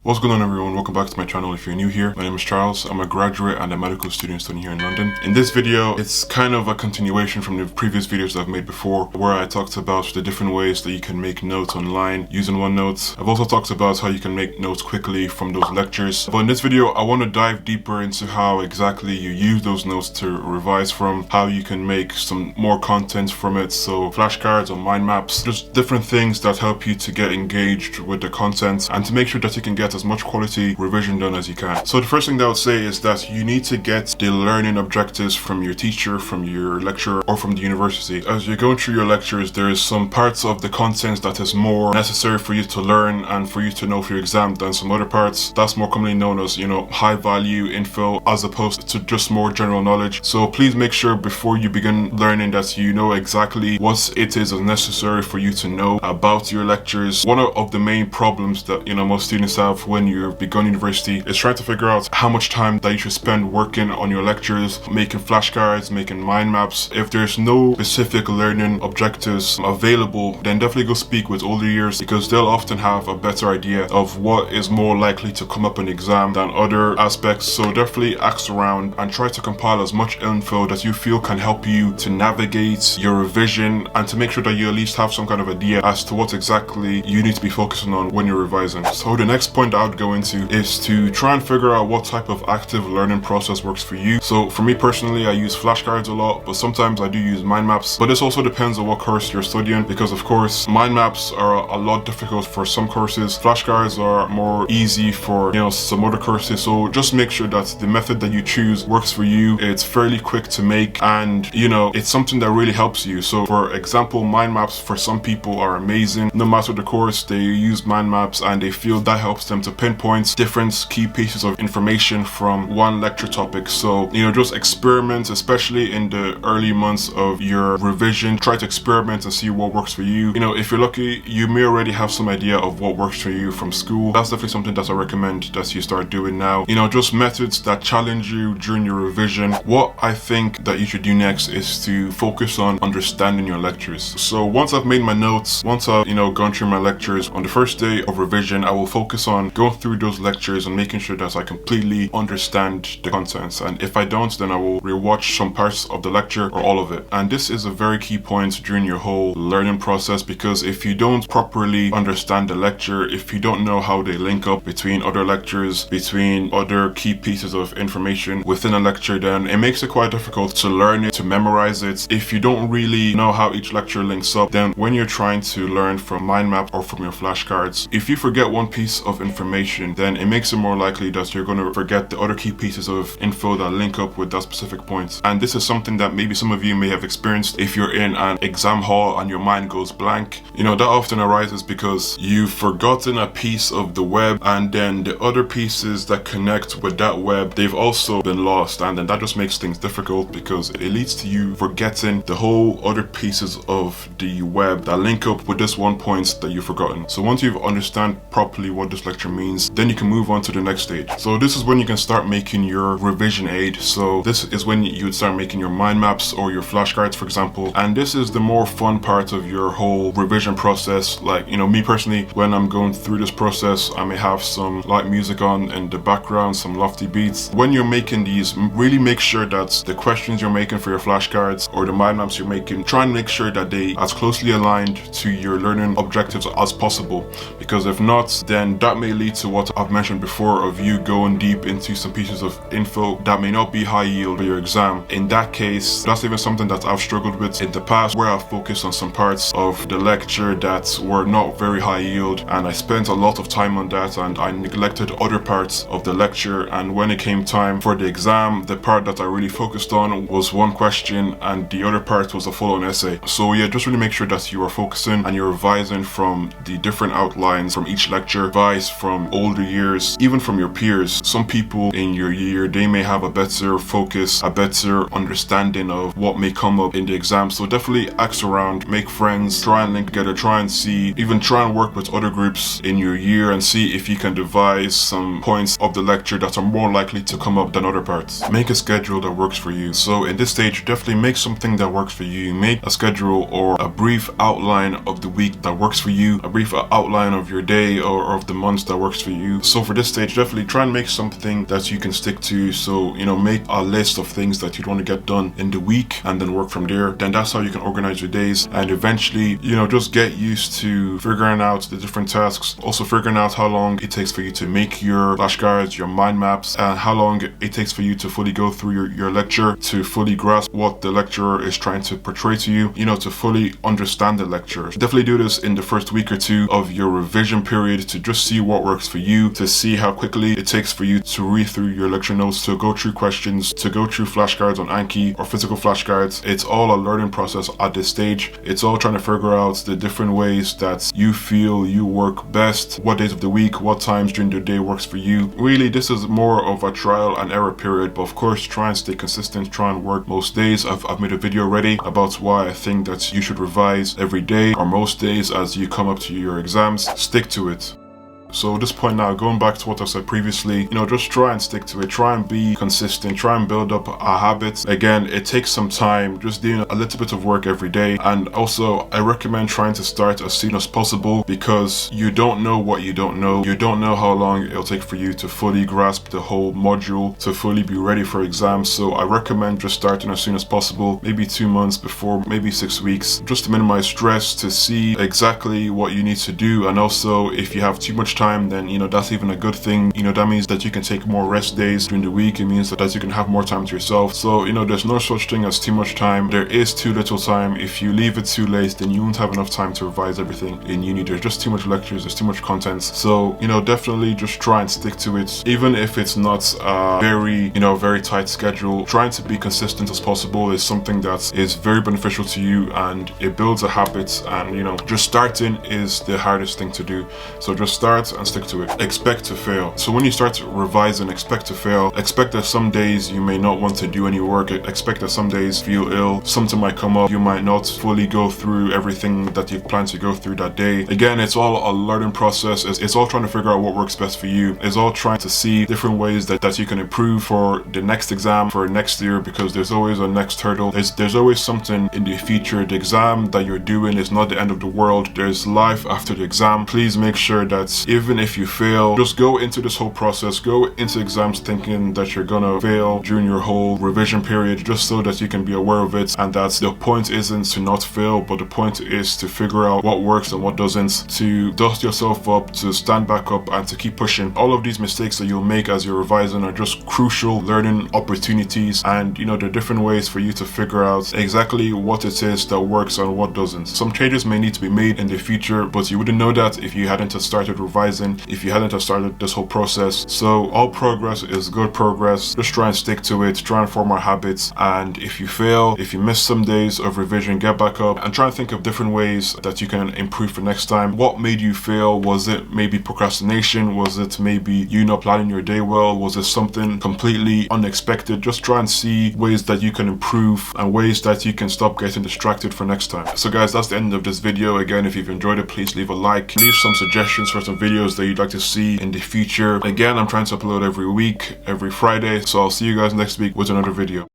What's going on, everyone? Welcome back to my channel. If you're new here, my name is Charles. I'm a graduate and a medical student studying here in London. In this video, it's kind of a continuation from the previous videos that I've made before, where I talked about the different ways that you can make notes online using OneNote. I've also talked about how you can make notes quickly from those lectures. But in this video, I want to dive deeper into how exactly you use those notes to revise from, how you can make some more content from it. So flashcards or mind maps, just different things that help you to get engaged with the content and to make sure that you can get as much quality revision done as you can. So the first thing that I would say is that you need to get the learning objectives from your teacher, from your lecturer, or from the university. As you're going through your lectures, there is some parts of the content that is more necessary for you to learn and for you to know for your exam than some other parts. That's more commonly known as, high value info as opposed to just more general knowledge. So please make sure before you begin learning that you know exactly what it is necessary for you to know about your lectures. One of the main problems that, most students have when you've begun university is trying to figure out how much time that you should spend working on your lectures, making flashcards, making mind maps. If there's no specific learning objectives available, then definitely go speak with older years, because they'll often have a better idea of what is more likely to come up in the exam than other aspects. So definitely ask around and try to compile as much info that you feel can help you to navigate your revision and to make sure that you at least have some kind of idea as to what exactly you need to be focusing on when you're revising. So the next point I would go into is to try and figure out what type of active learning process works for you. So for me personally, I use flashcards a lot, but sometimes I do use mind maps. But this also depends on what course you're studying, because of course mind maps are a lot difficult for some courses. Flashcards are more easy for some other courses. So just make sure that the method that you choose works for you. It's fairly quick to make, and it's something that really helps you. So for example, mind maps for some people are amazing. No matter the course, they use mind maps and they feel that helps them to pinpoint different key pieces of information from one lecture topic. So just experiment, especially in the early months of your revision. Try to experiment and see what works for you. If you're lucky, you may already have some idea of what works for you from school. That's definitely something that I recommend that you start doing now. Just methods that challenge you during your revision. What I think that you should do next is to focus on understanding your lectures. So once I've made my notes, once I've gone through my lectures, on the first day of revision, I will focus on going through those lectures and making sure that I completely understand the contents. And if I don't, then I will rewatch some parts of the lecture or all of it. And this is a very key point during your whole learning process, because if you don't properly understand the lecture, if you don't know how they link up between other lectures, between other key pieces of information within a lecture, then it makes it quite difficult to learn it, to memorize it. If you don't really know how each lecture links up, then when you're trying to learn from mind map or from your flashcards, if you forget one piece of information, then it makes it more likely that you're going to forget the other key pieces of info that link up with that specific point. And this is something that maybe some of you may have experienced if you're in an exam hall and your mind goes blank. That often arises because you've forgotten a piece of the web, and then the other pieces that connect with that web, they've also been lost, and then that just makes things difficult because it leads to you forgetting the whole other pieces of the web that link up with this one point that you've forgotten. So once you understand properly what this lecture means, then you can move on to the next stage. So this is when you can start making your revision aid. So this is when you would start making your mind maps or your flashcards, for example. And this is the more fun part of your whole revision process. Like, me personally, when I'm going through this process, I may have some light music on in the background, some lofty beats. When you're making these, really make sure that the questions you're making for your flashcards or the mind maps you're making, try and make sure that they as closely aligned to your learning objectives as possible. Because if not, then that may lead to what I've mentioned before of you going deep into some pieces of info that may not be high yield for your exam. In that case, that's even something that I've struggled with in the past, where I've focused on some parts of the lecture that were not very high yield, and I spent a lot of time on that, and I neglected other parts of the lecture. And when it came time for the exam, the part that I really focused on was one question and the other part was a full-on essay. So yeah, just really make sure that you are focusing and you're revising from the different outlines from each lecture, advice from older years, even from your peers. Some people in your year, they may have a better focus, a better understanding of what may come up in the exam. So definitely ask around, make friends, try and link together, try and see, even try and work with other groups in your year and see if you can devise some points of the lecture that are more likely to come up than other parts. Make a schedule that works for you. So in this stage, definitely make something that works for you. Make a schedule or a brief outline of the week that works for you, a brief outline of your day or of the months that that works for you. So for this stage, definitely try and make something that you can stick to. So, you know, make a list of things that you'd want to get done in the week and then work from there. Then that's how you can organize your days, and eventually, you know, just get used to figuring out the different tasks. Also figuring out how long it takes for you to make your flashcards, your mind maps, and how long it takes for you to fully go through your lecture, to fully grasp what the lecturer is trying to portray to you, you know, to fully understand the lecture. Definitely do this in the first week or two of your revision period to just see what works for you, to see how quickly it takes for you to read through your lecture notes, to go through questions, to go through flashcards on Anki or physical flashcards. It's all a learning process at this stage. It's all trying to figure out the different ways that you feel you work best, what days of the week, what times during the day works for you. Really, this is more of a trial and error period, but of course try and stay consistent, try and work most days. I've made a video already about why I think that you should revise every day or most days as you come up to your exams. Stick to it. So at this point now, going back to what I said previously, you know, just try and stick to it, try and be consistent, try and build up a habit. Again, it takes some time, just doing a little bit of work every day. And also I recommend trying to start as soon as possible, because you don't know what you don't know. You don't know how long it'll take for you to fully grasp the whole module, to fully be ready for exams. So I recommend just starting as soon as possible, maybe 2 months before, maybe 6 weeks, just to minimize stress, to see exactly what you need to do. And also if you have too much time, then, you know, that's even a good thing. You know, that means that you can take more rest days during the week. It means that you can have more time to yourself. So, you know, there's no such thing as too much time. There is too little time. If you leave it too late, then you won't have enough time to revise everything in uni. There's just too much lectures, there's too much content. So, you know, definitely just try and stick to it. Even if it's not a very tight schedule, trying to be consistent as possible is something that is very beneficial to you, and it builds a habit. And, you know, just starting is the hardest thing to do. So just start and stick to it. Expect to fail. So when you start revising, expect to fail. Expect that some days you may not want to do any work. Expect that some days feel ill, something might come up, you might not fully go through everything that you've planned to go through that day. Again, it's all a learning process. It's all trying to figure out what works best for you. It's all trying to see different ways that you can improve for the next exam, for next year, because there's always a next hurdle. There's always something in the future. The exam that you're doing is not the end of the world. There's life after the exam. Please make sure that even if you fail, just go into this whole process, go into exams thinking that you're gonna fail during your whole revision period, just so that you can be aware of it, and that the point isn't to not fail, but the point is to figure out what works and what doesn't, to dust yourself up, to stand back up, and to keep pushing. All of these mistakes that you'll make as you're revising are just crucial learning opportunities, and, you know, there are different ways for you to figure out exactly what it is that works and what doesn't. Some changes may need to be made in the future, but you wouldn't know that if you hadn't started revising, if you hadn't started this whole process. So all progress is good progress. Just try and stick to it, try and form our habits, and if you fail, if you miss some days of revision, get back up and try and think of different ways that you can improve for next time. What made you fail? Was it maybe procrastination? Was it maybe you not planning your day well? Was it something completely unexpected? Just try and see ways that you can improve and ways that you can stop getting distracted for next time. So guys, that's the end of this video. Again, if you've enjoyed it, please leave a like, leave some suggestions for some videos that you'd like to see in the future. Again, I'm trying to upload every week, every Friday, so I'll see you guys next week with another video.